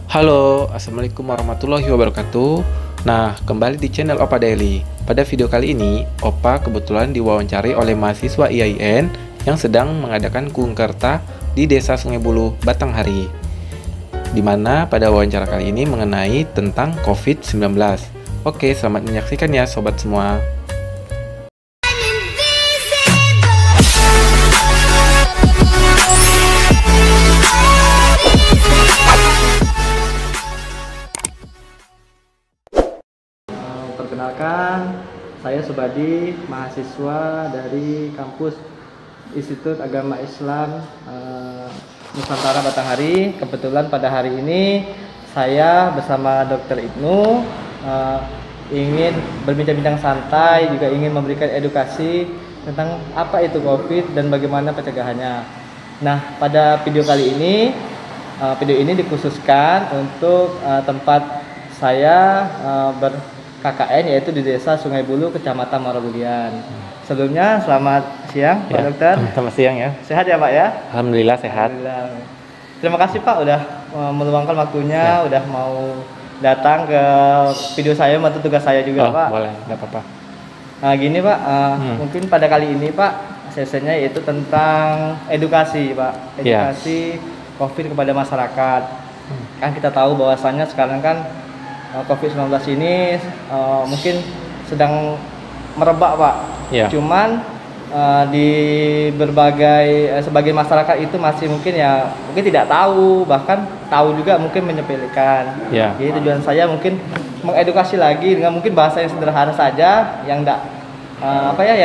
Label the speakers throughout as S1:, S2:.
S1: Halo, Assalamualaikum warahmatullahi wabarakatuh. Nah, kembali di channel Opa Daily. Pada video kali ini, Opa kebetulan diwawancari oleh mahasiswa IAIN yang sedang mengadakan Kunkerta di Desa Sungai Buluh, Batanghari. Di mana pada wawancara kali ini mengenai tentang COVID-19. Oke, selamat menyaksikan ya sobat semua.
S2: Perkenalkan, saya Subadi, mahasiswa dari kampus Institut Agama Islam Nusantara Batanghari. Kebetulan pada hari ini saya bersama Dr. Ibnu ingin berbincang-bincang santai, juga ingin memberikan edukasi tentang apa itu COVID dan bagaimana pencegahannya. Nah, pada video kali ini, video ini dikhususkan untuk tempat saya KKN, yaitu di Desa Sungai Buluh, Kecamatan Muarabulian. Sebelumnya selamat siang Pak Dokter.
S1: Selamat siang ya.
S2: Sehat ya Pak ya?
S1: Alhamdulillah sehat.
S2: Alhamdulillah. Terima kasih Pak udah meluangkan waktunya, udah mau datang ke video saya, bantu tugas saya juga Pak.
S1: Boleh, nggak apa-apa.
S2: Nah gini Pak, mungkin pada kali ini Pak sesinya yaitu tentang edukasi Pak, edukasi COVID kepada masyarakat. Kan kita tahu bahwasannya sekarang kan COVID-19 ini mungkin sedang merebak Pak. Cuman di berbagai sebagian masyarakat itu masih mungkin tidak tahu, bahkan tahu juga mungkin menyepelekan. Jadi tujuan saya mungkin mengedukasi lagi dengan mungkin bahasa yang sederhana saja, yang enggak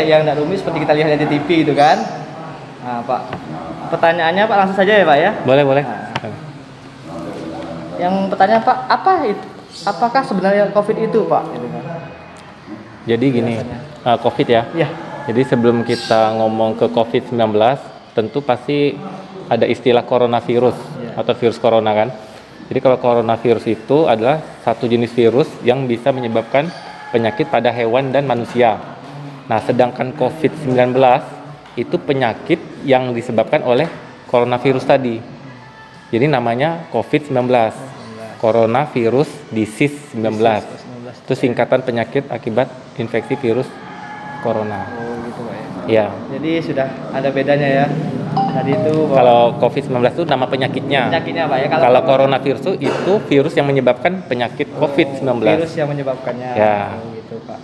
S2: yang enggak rumit seperti kita lihat di TV itu kan. Nah, Pak, pertanyaannya Pak langsung saja ya Pak ya.
S1: Boleh.
S2: Nah, yang pertanyaan Pak, apakah sebenarnya COVID itu Pak?
S1: Jadi gini, COVID ya. Jadi sebelum kita ngomong ke COVID-19, tentu pasti ada istilah coronavirus atau virus corona kan. Jadi kalau coronavirus itu adalah satu jenis virus yang bisa menyebabkan penyakit pada hewan dan manusia. Nah, sedangkan COVID-19 itu penyakit yang disebabkan oleh coronavirus tadi. Jadi namanya COVID-19. Coronavirus disease 19. Itu singkatan penyakit akibat infeksi virus corona.
S2: Oh gitu Pak ya.
S1: Ya.
S2: Jadi sudah ada bedanya ya. Tadi itu
S1: kalau COVID-19 itu nama penyakitnya.
S2: Penyakitnya Pak ya.
S1: Kalau coronavirus itu virus yang menyebabkan penyakit COVID-19.
S2: Virus yang menyebabkannya.
S1: Ya.
S2: Oh gitu Pak.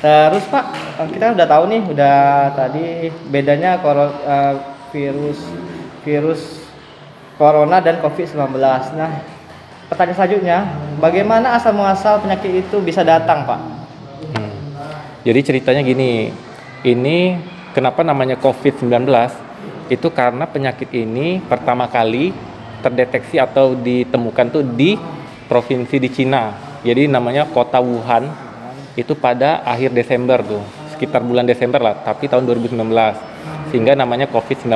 S2: Terus Pak, kita udah tahu nih, udah tadi bedanya virus corona dan COVID-19. Nah, pertanyaan selanjutnya, bagaimana asal muasal penyakit itu bisa datang, Pak?
S1: Jadi ceritanya gini, ini kenapa namanya COVID-19? Itu karena penyakit ini pertama kali terdeteksi atau ditemukan tuh di provinsi di Cina. Jadi namanya kota Wuhan. Itu pada akhir Desember tuh, sekitar bulan Desember lah, tapi tahun 2019. Sehingga namanya COVID-19.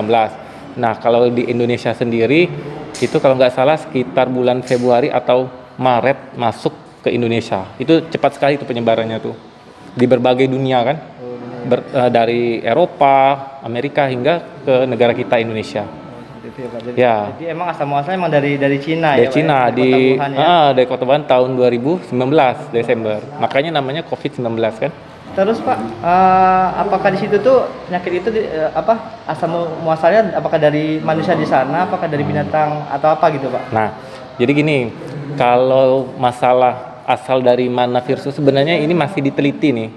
S1: Nah, kalau di Indonesia sendiri, itu kalau nggak salah sekitar bulan Februari atau Maret masuk ke Indonesia. Itu cepat sekali itu penyebarannya tuh. Di berbagai dunia kan. Dari Eropa, Amerika, hingga ke negara kita Indonesia.
S2: Jadi emang asal muasalnya emang dari Cina
S1: dari
S2: ya?
S1: Cina,
S2: dari
S1: Kota Wuhan tahun 2019 Desember. Makanya namanya COVID-19 kan.
S2: Terus Pak, apakah di situ tuh penyakit itu asal muasalnya apakah dari manusia di sana, apakah dari binatang atau apa gitu Pak?
S1: Nah, jadi gini, kalau masalah asal dari mana virus itu sebenarnya ini masih diteliti nih.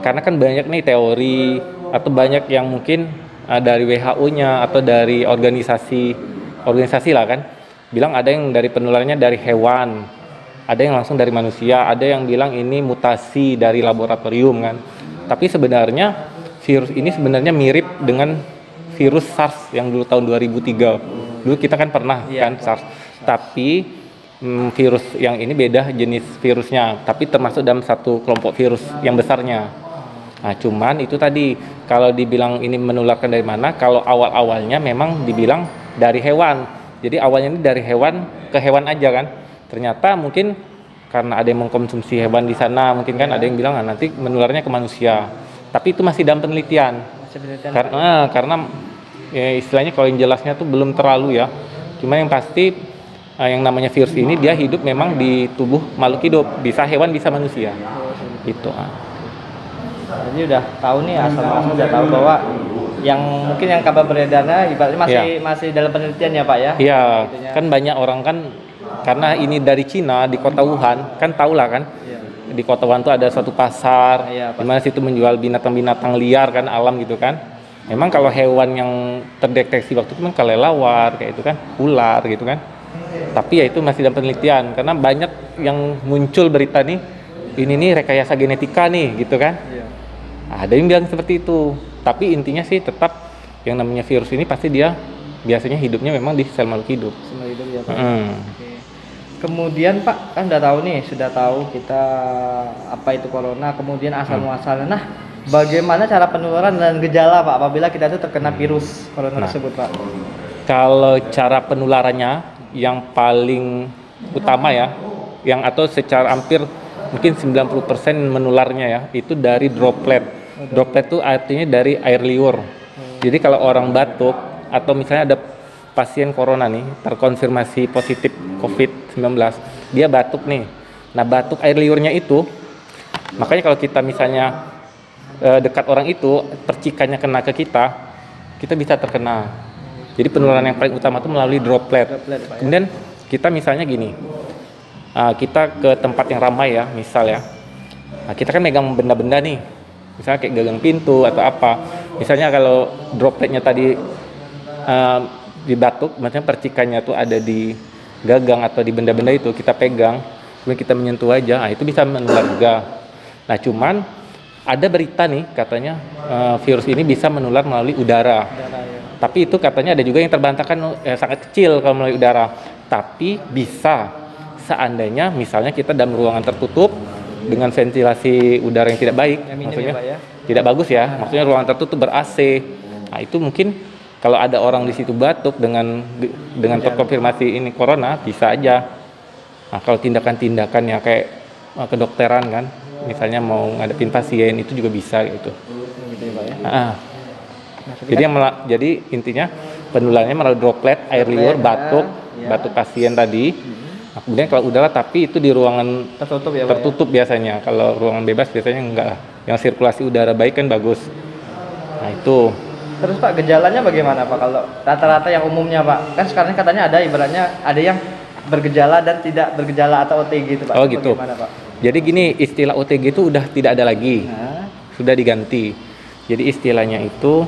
S1: Karena kan banyak nih teori atau banyak yang mungkin dari WHO-nya atau dari organisasi lah kan, bilang ada yang dari penularannya dari hewan, ada yang langsung dari manusia, ada yang bilang ini mutasi dari laboratorium kan. Tapi sebenarnya virus ini sebenarnya mirip dengan virus SARS yang dulu tahun 2003. Dulu kita kan pernah kan SARS. Tapi virus yang ini beda jenis virusnya, tapi termasuk dalam satu kelompok virus yang besarnya. Nah, cuman itu tadi kalau dibilang ini menularkan dari mana, kalau awal-awalnya memang dibilang dari hewan. Jadi awalnya ini dari hewan ke hewan aja kan. Ternyata mungkin karena ada yang mengkonsumsi hewan di sana, mungkin kan ada yang bilang nanti menularnya ke manusia. Tapi itu masih dalam penelitian. Karena ya istilahnya kalau yang jelasnya tuh belum terlalu ya. Cuma yang pasti yang namanya virus ini dia hidup memang di tubuh makhluk hidup, bisa hewan bisa manusia. Gitu.
S2: Jadi udah tahu nih asal-asal udah tahu bahwa yang mungkin yang kabar beredarnya ibaratnya masih dalam penelitian ya Pak ya.
S1: Iya, kan banyak orang kan karena ini dari Cina di kota Wuhan, kan tahulah kan. Di kota Wuhan tuh ada suatu pasar di mana situ menjual binatang-binatang liar kan, alam gitu kan. Memang kalau hewan yang terdeteksi waktu itu kan kelelawar kayak itu kan, ular gitu kan. Tapi ya itu masih dalam penelitian karena banyak yang muncul berita nih, ini nih rekayasa genetika nih gitu kan. Ada yang bilang seperti itu. Tapi intinya sih tetap yang namanya virus ini pasti dia biasanya hidupnya memang di sel makhluk hidup.
S2: Sel makhluk hidup ya Pak. Kemudian Pak kan sudah tahu kita apa itu corona, kemudian asal muasalnya. Nah, bagaimana cara penularan dan gejala Pak apabila kita itu terkena virus corona tersebut Pak?
S1: Kalau cara penularannya yang paling utama ya, yang atau secara hampir mungkin 90% menularnya ya, itu dari droplet. Droplet itu artinya dari air liur. Jadi kalau orang batuk atau misalnya ada pasien corona nih terkonfirmasi positif COVID-19, dia batuk nih. Nah, batuk air liurnya itu, makanya kalau kita misalnya dekat orang itu, percikannya kena ke kita bisa terkena. Jadi penularan yang paling utama itu melalui droplet. Kemudian kita misalnya gini, kita ke tempat yang ramai ya, misal ya, kita kan megang benda-benda nih, misalnya kayak gagang pintu atau apa. Misalnya kalau dropletnya tadi di batuk, maksudnya percikannya tuh ada di gagang atau di benda-benda itu, kita pegang, kemudian kita menyentuh aja, itu bisa menular juga. Nah, cuman ada berita nih katanya virus ini bisa menular melalui udara. Tapi itu katanya ada juga yang terbantahkan sangat kecil kalau melalui udara. Tapi bisa seandainya misalnya kita dalam ruangan tertutup dengan ventilasi udara yang tidak baik, maksudnya tidak bagus ya, maksudnya ruangan tertutup ber-AC. Nah, itu mungkin kalau ada orang di situ batuk dengan terkonfirmasi ini corona, bisa aja. Nah, kalau tindakan-tindakan ya kayak kedokteran kan, misalnya mau ngadepin pasien itu juga bisa gitu. Jadi intinya penularannya melalui droplet, air liur, batuk pasien tadi. Nah, kemudian kalau udara tapi itu di ruangan tertutup biasanya. Kalau ruangan bebas biasanya enggak lah. Yang sirkulasi udara baik kan bagus. Nah, itu.
S2: Terus Pak, gejalanya bagaimana Pak kalau rata-rata yang umumnya Pak? Kan sekarang katanya ada ibaratnya ada yang bergejala dan tidak bergejala atau OTG itu Pak.
S1: Oh gitu.
S2: Bagaimana, Pak?
S1: Jadi gini, istilah OTG itu udah tidak ada lagi. Sudah diganti. Jadi istilahnya itu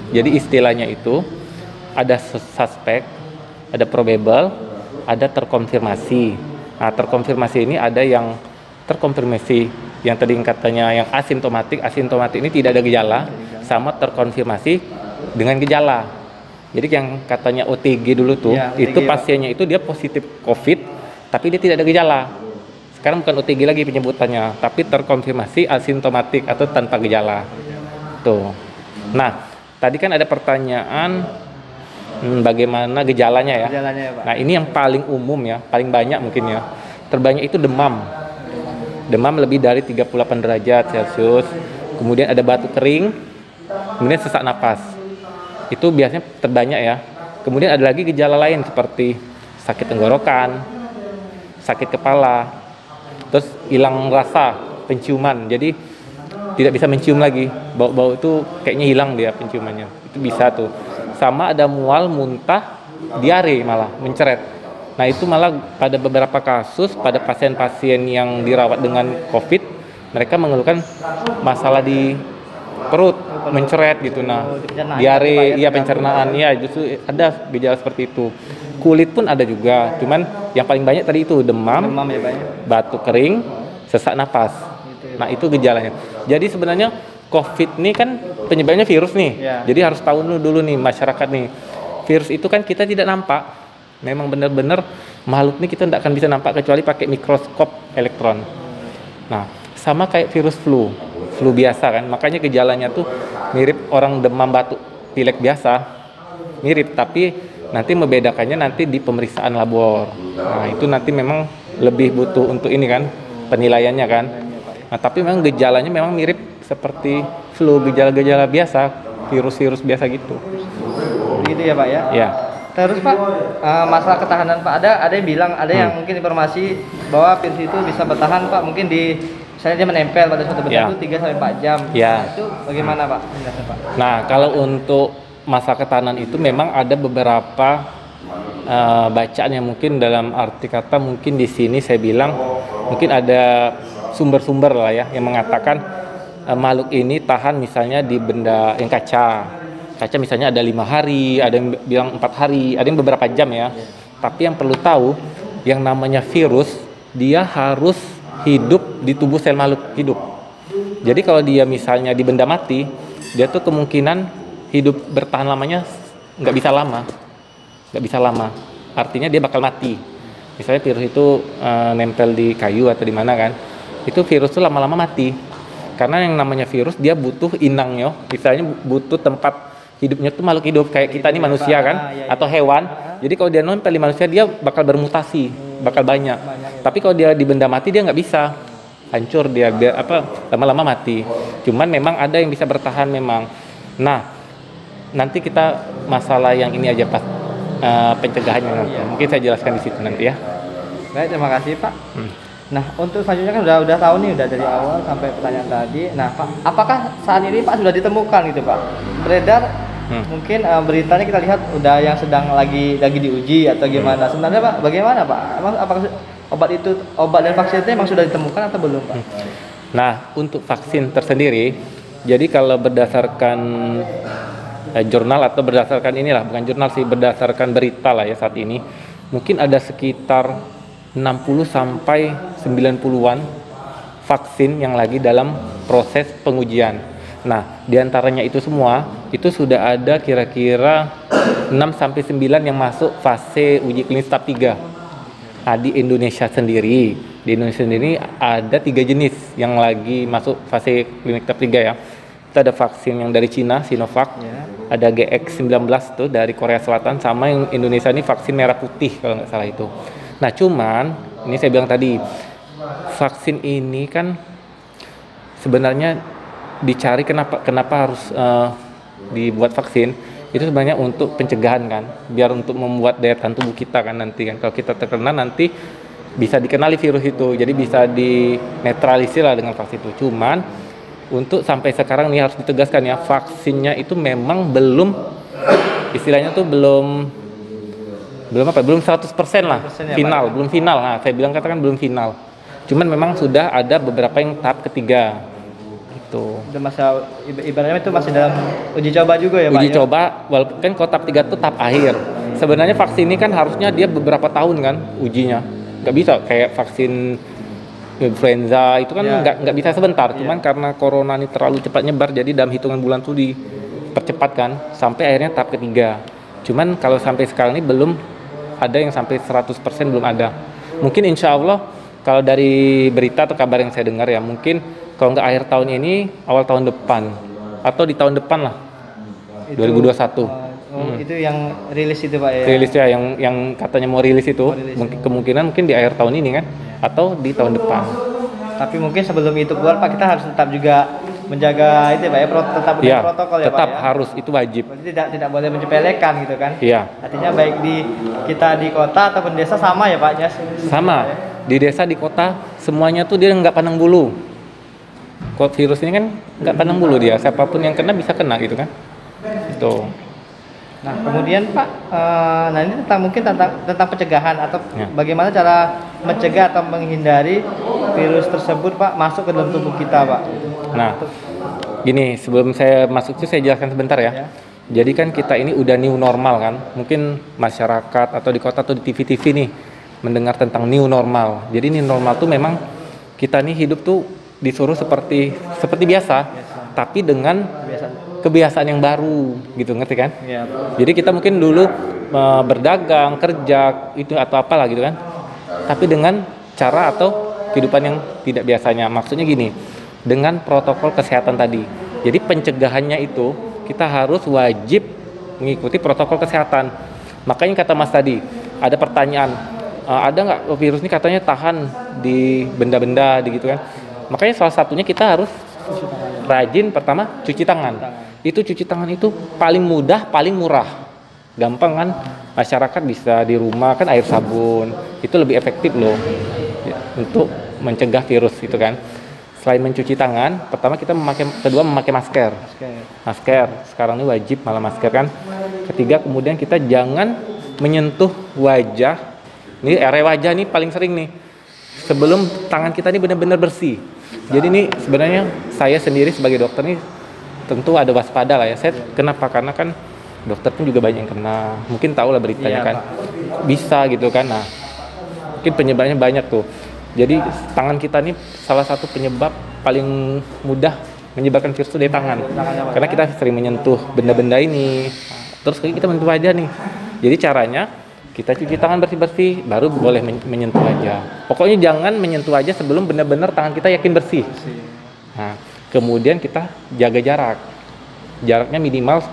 S1: Jadi istilahnya itu ada suspek, ada probable, ada terkonfirmasi. Nah, terkonfirmasi ini ada yang terkonfirmasi yang tadi katanya yang asimptomatik ini tidak ada gejala, sama terkonfirmasi dengan gejala. Jadi yang katanya OTG dulu tuh, itu pasiennya itu dia positif COVID, tapi dia tidak ada gejala. Sekarang bukan OTG lagi penyebutannya, tapi terkonfirmasi asimptomatik atau tanpa gejala. Tuh. Nah, tadi kan ada pertanyaan bagaimana gejalanya ya.
S2: Gejalanya ya, Pak.
S1: Nah, ini yang paling umum ya, paling banyak mungkin ya. Terbanyak itu demam. Demam lebih dari 38 derajat Celcius. Kemudian ada batuk kering, kemudian sesak napas. Itu biasanya terbanyak ya. Kemudian ada lagi gejala lain seperti sakit tenggorokan, sakit kepala, terus hilang rasa penciuman. Jadi tidak bisa mencium lagi. Bau-bau itu kayaknya hilang dia penciumannya. Itu bisa tuh. Sama ada mual, muntah, diare malah, mencret. Nah, itu malah pada beberapa kasus pada pasien-pasien yang dirawat dengan COVID, mereka mengeluhkan masalah di perut, mencret gitu. Nah, diare, pencernaan, justru ada gejala seperti itu. Kulit pun ada juga, cuman yang paling banyak tadi itu demam ya, batuk kering, sesak napas. Nah, itu gejalanya. Jadi sebenarnya COVID ini kan penyebabnya virus nih. Jadi harus tahu dulu nih masyarakat nih. Virus itu kan kita tidak nampak. Memang benar-benar makhluk ini kita tidak akan bisa nampak kecuali pakai mikroskop elektron. Nah, sama kayak virus flu biasa kan. Makanya gejalanya tuh mirip orang demam batuk pilek biasa. Mirip, tapi nanti membedakannya nanti di pemeriksaan labor. Nah, itu nanti memang lebih butuh untuk ini kan, penilaiannya kan. Nah, tapi memang gejalanya memang mirip seperti flu, gejala-gejala biasa, virus-virus biasa gitu.
S2: Gitu ya Pak ya?
S1: Ya.
S2: Terus Pak, masalah ketahanan Pak, ada yang bilang, ada yang mungkin informasi bahwa virus itu bisa bertahan Pak, mungkin di misalnya dia menempel pada suatu benda itu 3 sampai 4 jam. Nah, itu bagaimana Pak? Pak?
S1: Nah, kalau untuk masa ketahanan itu memang ada beberapa bacaan yang mungkin dalam arti kata mungkin di sini saya bilang mungkin ada sumber-sumber lah ya yang mengatakan makhluk ini tahan misalnya di benda yang kaca misalnya ada 5 hari, ada yang bilang 4 hari, ada yang beberapa jam ya. Tapi yang perlu tahu, yang namanya virus, dia harus hidup di tubuh sel makhluk hidup. Jadi kalau dia misalnya di benda mati, dia tuh kemungkinan hidup bertahan lamanya nggak bisa lama. Artinya dia bakal mati. Misalnya virus itu nempel di kayu atau di mana kan, itu virus tuh lama-lama mati. Karena yang namanya virus dia butuh inang yo, misalnya butuh tempat hidupnya tuh makhluk hidup kayak kita nih manusia kan atau hewan. Jadi kalau dia nempel di manusia dia bakal bermutasi, bakal banyak. Tapi kalau dia di benda mati dia nggak bisa, hancur dia lama-lama mati. Cuman memang ada yang bisa bertahan memang. Nah, nanti kita masalah yang ini aja Pak, pencegahannya nanti. Mungkin saya jelaskan di situ nanti ya.
S2: Baik, terima kasih Pak. Nah, untuk selanjutnya kan udah tahu nih, udah dari awal sampai pertanyaan tadi. Nah, Pak, apakah saat ini Pak sudah ditemukan gitu Pak? Beredar mungkin beritanya kita lihat udah yang sedang lagi diuji atau gimana. Sebenarnya Pak, bagaimana Pak? Emang apakah obat dan vaksin itu emang sudah ditemukan atau belum Pak?
S1: Nah, untuk vaksin tersendiri, jadi kalau berdasarkan jurnal atau berdasarkan inilah, bukan jurnal sih, berdasarkan berita lah ya saat ini, mungkin ada sekitar 60 sampai 90-an vaksin yang lagi dalam proses pengujian. Nah, diantaranya itu semua, itu sudah ada kira-kira 6 sampai 9 yang masuk fase uji klinis tahap 3. Nah, di Indonesia sendiri ada 3 jenis yang lagi masuk fase klinik tahap 3 ya. Itu ada vaksin yang dari Cina, Sinovac, ada GX19 tuh dari Korea Selatan, sama yang Indonesia ini vaksin merah putih kalau nggak salah itu. Nah, cuman ini saya bilang tadi, vaksin ini kan sebenarnya dicari kenapa harus dibuat vaksin, itu sebenarnya untuk pencegahan kan, biar untuk membuat daya tahan tubuh kita kan nanti kan, kalau kita terkena nanti bisa dikenali virus itu, jadi bisa dinetralisir lah dengan vaksin itu. Cuman untuk sampai sekarang nih harus ditegaskan ya, vaksinnya itu memang belum, istilahnya tuh belum 100% lah final, belum final. Nah, saya bilang katakan belum final. Cuman memang sudah ada beberapa yang tahap ketiga. Itu.
S2: Masa ibaratnya itu masih dalam uji coba juga ya Pak?
S1: Uji coba, walaupun kan kalau tahap 3 itu tahap akhir. Sebenarnya vaksin ini kan harusnya dia beberapa tahun kan ujinya. Nggak bisa kayak vaksin influenza itu kan nggak bisa sebentar. Cuman karena corona ini terlalu cepat nyebar, jadi dalam hitungan bulan tuh dipercepatkan sampai akhirnya tahap ketiga. Cuman kalau sampai sekarang ini belum ada yang sampai 100% belum ada. Mungkin insya Allah kalau dari berita atau kabar yang saya dengar ya, mungkin kalau nggak akhir tahun ini, awal tahun depan atau di tahun depan lah, 2021.
S2: Itu yang rilis itu Pak ya?
S1: Rilis ya, yang katanya mau rilis itu, kemungkinan mungkin di akhir tahun ini kan, atau di tahun depan.
S2: Tapi mungkin sebelum itu keluar Pak, kita harus tetap juga menjaga itu Pak ya, tetap dengan protokol ya Pak ya?
S1: Tetap harus, itu wajib.
S2: Berarti tidak boleh menyepelekan gitu kan?
S1: Iya.
S2: Artinya baik kita di kota ataupun desa sama ya Pak?
S1: Sama, di desa, di kota, semuanya tuh dia nggak pandang bulu. Kok virus ini kan nggak pandang bulu dia, siapapun yang kena bisa kena gitu kan? Itu.
S2: Nah, kemudian Pak, nah ini tentang pencegahan atau bagaimana cara mencegah atau menghindari virus tersebut Pak masuk ke dalam tubuh kita Pak.
S1: Nah, gini, sebelum saya masuk itu saya jelaskan sebentar ya. Jadi kan kita ini udah new normal kan, mungkin masyarakat atau di kota atau di TV-TV nih mendengar tentang new normal. Jadi new normal tuh memang kita nih hidup tuh disuruh seperti biasa, tapi dengan kebiasaan yang baru gitu, ngerti kan?
S2: Ya.
S1: Jadi kita mungkin dulu berdagang, kerja itu atau apalah gitu kan, tapi dengan cara atau kehidupan yang tidak biasanya. Maksudnya gini, dengan protokol kesehatan tadi. Jadi pencegahannya itu kita harus wajib mengikuti protokol kesehatan. Makanya kata Mas tadi, ada pertanyaan, ada nggak virus ini katanya tahan di benda-benda gitu kan? Makanya salah satunya kita harus rajin, pertama cuci tangan. Itu cuci tangan itu paling mudah, paling murah. gampang kan, masyarakat bisa di rumah kan air sabun itu lebih efektif loh untuk mencegah virus gitu kan. Selain mencuci tangan, pertama kita kedua memakai masker. Sekarang ini wajib malah masker kan. Ketiga, kemudian kita jangan menyentuh wajah. Ini area wajah nih paling sering nih. Sebelum tangan kita ini benar-benar bersih. Jadi ini sebenarnya saya sendiri sebagai dokter nih tentu ada waspada lah ya. Saya kenapa? Karena kan dokter pun juga banyak yang kena. Mungkin tahu lah beritanya kan. Bisa gitu kan. Nah, mungkin penyebabnya banyak tuh. Jadi tangan kita ini salah satu penyebab paling mudah menyebabkan virus itu dari tangan. Karena kita sering menyentuh benda-benda ini. Terus kita menyentuh wajah nih. Jadi caranya kita cuci tangan bersih-bersih, baru boleh menyentuh wajah. Pokoknya jangan menyentuh wajah sebelum benar-benar tangan kita yakin bersih. Nah, kemudian kita jaga jarak. Jaraknya minimal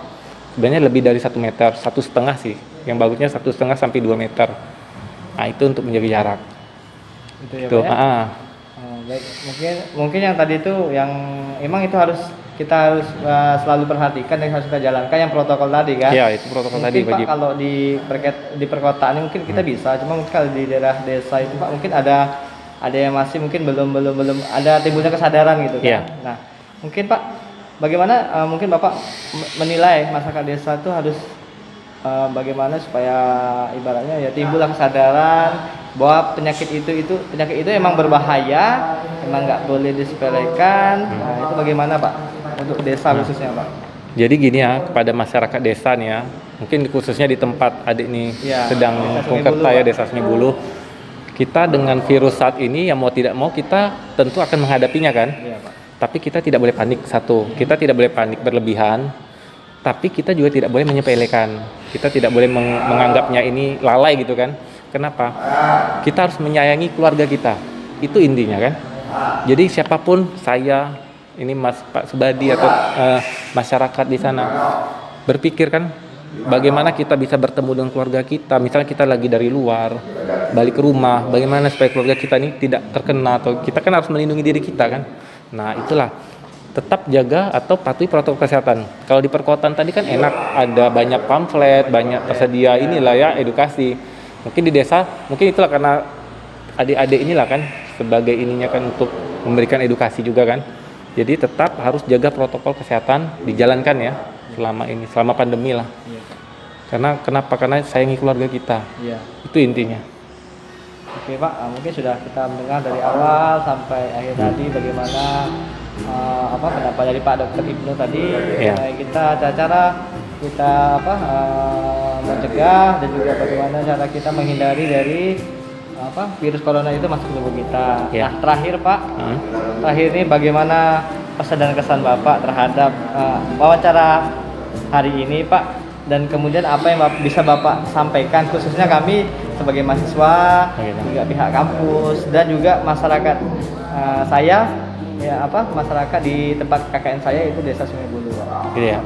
S1: sebenarnya lebih dari 1 meter, 1,5 sih. Yang bagusnya 1,5 sampai 2 meter. Nah, itu untuk menjaga jarak.
S2: Itu ya, Pak ya? Baik. Mungkin yang tadi itu yang emang itu kita harus selalu perhatikan dan harus kita jalankan yang protokol tadi kan.
S1: Iya, itu protokol
S2: mungkin,
S1: tadi
S2: Pak,
S1: wajib.
S2: kalau di perkotaan mungkin kita bisa, cuma mungkin kalau di daerah desa itu Pak mungkin ada yang masih mungkin belum ada timbulnya kesadaran gitu kan.
S1: Iya.
S2: Nah, mungkin Pak bagaimana mungkin Bapak menilai masyarakat desa itu harus bagaimana supaya ibaratnya ya timbullah kesadaran bahwa penyakit itu emang berbahaya, emang nggak boleh disepelekan. Nah, itu bagaimana Pak untuk desa khususnya Pak?
S1: Jadi gini ya, kepada masyarakat desa nih ya, mungkin khususnya di tempat adik nih sedang Pungkerta ya, Desa Sungai Buluh. Kita dengan virus saat ini yang mau tidak mau kita tentu akan menghadapinya kan.
S2: Iya, Pak.
S1: Tapi kita tidak boleh panik satu, kita tidak boleh panik berlebihan. Tapi kita juga tidak boleh menyepelekan. Kita tidak boleh menganggapnya ini lalai gitu kan. Kenapa? Kita harus menyayangi keluarga kita. Itu intinya kan. Jadi siapapun, saya, ini Mas Pak Subadi atau masyarakat di sana, berpikir kan bagaimana kita bisa bertemu dengan keluarga kita. Misalnya kita lagi dari luar, balik ke rumah, bagaimana supaya keluarga kita ini tidak terkena, atau kita kan harus melindungi diri kita kan. Nah, itulah. Tetap jaga atau patuhi protokol kesehatan. Kalau di perkotaan tadi kan enak, ada banyak pamflet, banyak tersedia inilah ya, edukasi. Mungkin di desa, mungkin itulah karena adik-adik inilah kan sebagai ininya kan untuk memberikan edukasi juga kan. Jadi tetap harus jaga protokol kesehatan, dijalankan ya selama pandemi lah. Karena kenapa? Karena sayangi keluarga kita. Itu intinya.
S2: Oke Pak, mungkin sudah kita mendengar dari awal sampai akhir tadi bagaimana pendapat dari Pak Dr. Ibnu tadi. Kita cara kita mencegah dan juga bagaimana cara kita menghindari dari virus corona itu masuk ke tubuh kita. Nah, terakhir Pak, terakhir ini bagaimana pesan dan kesan Bapak terhadap wawancara hari ini Pak, dan kemudian apa yang bisa Bapak sampaikan khususnya kami sebagai mahasiswa, juga pihak kampus dan juga masyarakat saya masyarakat di tempat KKN saya itu Desa Sungai Buluh.
S1: Iya.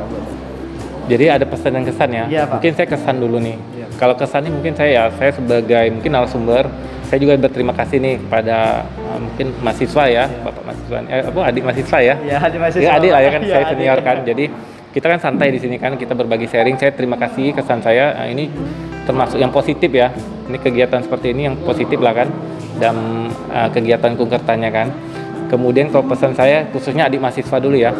S1: Jadi ada pesan dan kesan ya. Mungkin saya kesan dulu nih. Kalau kesannya mungkin saya sebagai mungkin narasumber, saya juga berterima kasih nih kepada mungkin mahasiswa ya, Bapak mahasiswa, adik mahasiswa ya. Iya, adik mahasiswa. Ya, adik lah ya kan, saya senior kan. Jadi kita kan santai di sini kan, kita berbagi sharing. Saya terima kasih kesan saya. Ini termasuk yang positif ya. Ini kegiatan seperti ini yang positif lah kan. Dan kegiatan Pungkertanya kan. Kemudian kalau pesan saya khususnya adik mahasiswa dulu ya.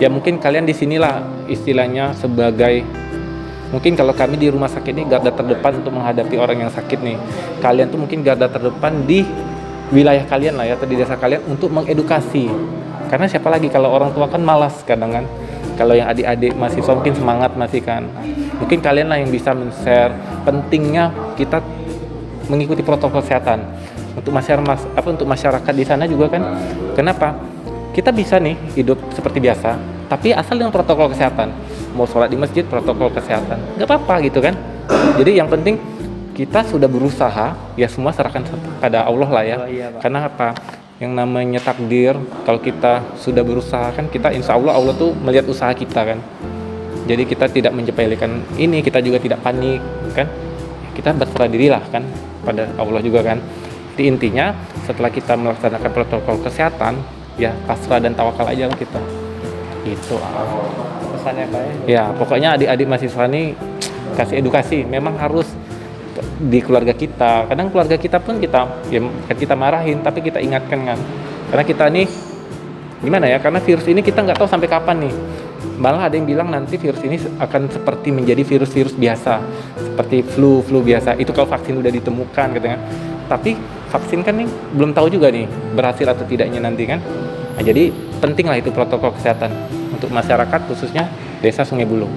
S1: Ya mungkin kalian di sinilah istilahnya sebagai, mungkin kalau kami di rumah sakit ini garda terdepan untuk menghadapi orang yang sakit nih. Kalian tuh mungkin garda terdepan di wilayah kalian lah ya, atau di desa kalian untuk mengedukasi. Karena siapa lagi kalau orang tua kan malas kadang kan. Kalau yang adik-adik mahasiswa mungkin semangat masih kan. Mungkin kalian lah yang bisa men-share pentingnya kita mengikuti protokol kesehatan. Untuk masyarakat di sana juga kan. Kenapa? Kita bisa nih hidup seperti biasa, tapi asal dengan protokol kesehatan. Mau sholat di masjid, protokol kesehatan. Nggak apa-apa gitu kan. Jadi yang penting kita sudah berusaha, ya semua serahkan pada Allah lah ya. Karena apa? Yang namanya takdir, kalau kita sudah berusaha kan kita insya Allah tuh melihat usaha kita kan. Jadi kita tidak menjepelekan ini, kita juga tidak panik kan. Kita berserah diri lah kan pada Allah juga kan. Jadi intinya setelah kita melaksanakan protokol kesehatan, ya pasrah dan tawakal aja lah kita. Gitu.
S2: Pesannya Pak ya?
S1: Ya pokoknya adik-adik mahasiswa ini kasih edukasi. Memang harus di keluarga kita. Kadang keluarga kita pun kita marahin, tapi kita ingatkan kan. Karena kita nih gimana ya? Karena virus ini kita nggak tahu sampai kapan nih. Malah ada yang bilang nanti virus ini akan seperti menjadi virus-virus biasa, seperti flu biasa. Itu kalau vaksin udah ditemukan gitu kan. Tapi vaksin kan nih belum tahu juga nih berhasil atau tidaknya nanti kan. Nah, jadi penting lah itu protokol kesehatan untuk masyarakat khususnya Desa Sungai Bulung.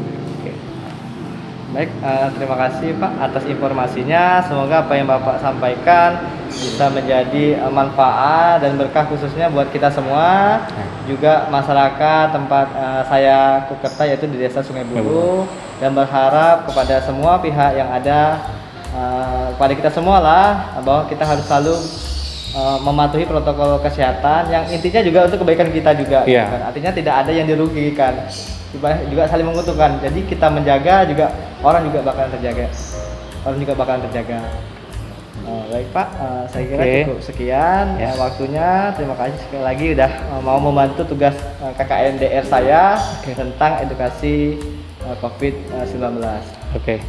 S2: Baik, terima kasih Pak atas informasinya. Semoga apa yang Bapak sampaikan bisa menjadi manfaat dan berkah khususnya buat kita semua, juga masyarakat tempat saya kukerta yaitu di Desa Sungai Bulung, dan berharap kepada semua pihak yang ada, kepada kita semua lah, bahwa kita harus selalu mematuhi protokol kesehatan yang intinya juga untuk kebaikan kita juga.
S1: Yeah.
S2: Kan? Artinya tidak ada yang dirugikan, juga saling menguntungkan. Jadi kita menjaga juga orang juga bakalan terjaga. Baik Pak, saya kira cukup sekian waktunya. Terima kasih sekali lagi udah mau membantu tugas KKNDR saya tentang edukasi COVID-19.
S1: Oke.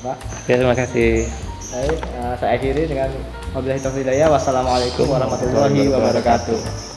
S2: Pak.
S1: Ya, terima kasih.
S2: Baik, saya akhiri dengan wabillahi taufiq hidayah. Wassalamualaikum warahmatullahi wabarakatuh.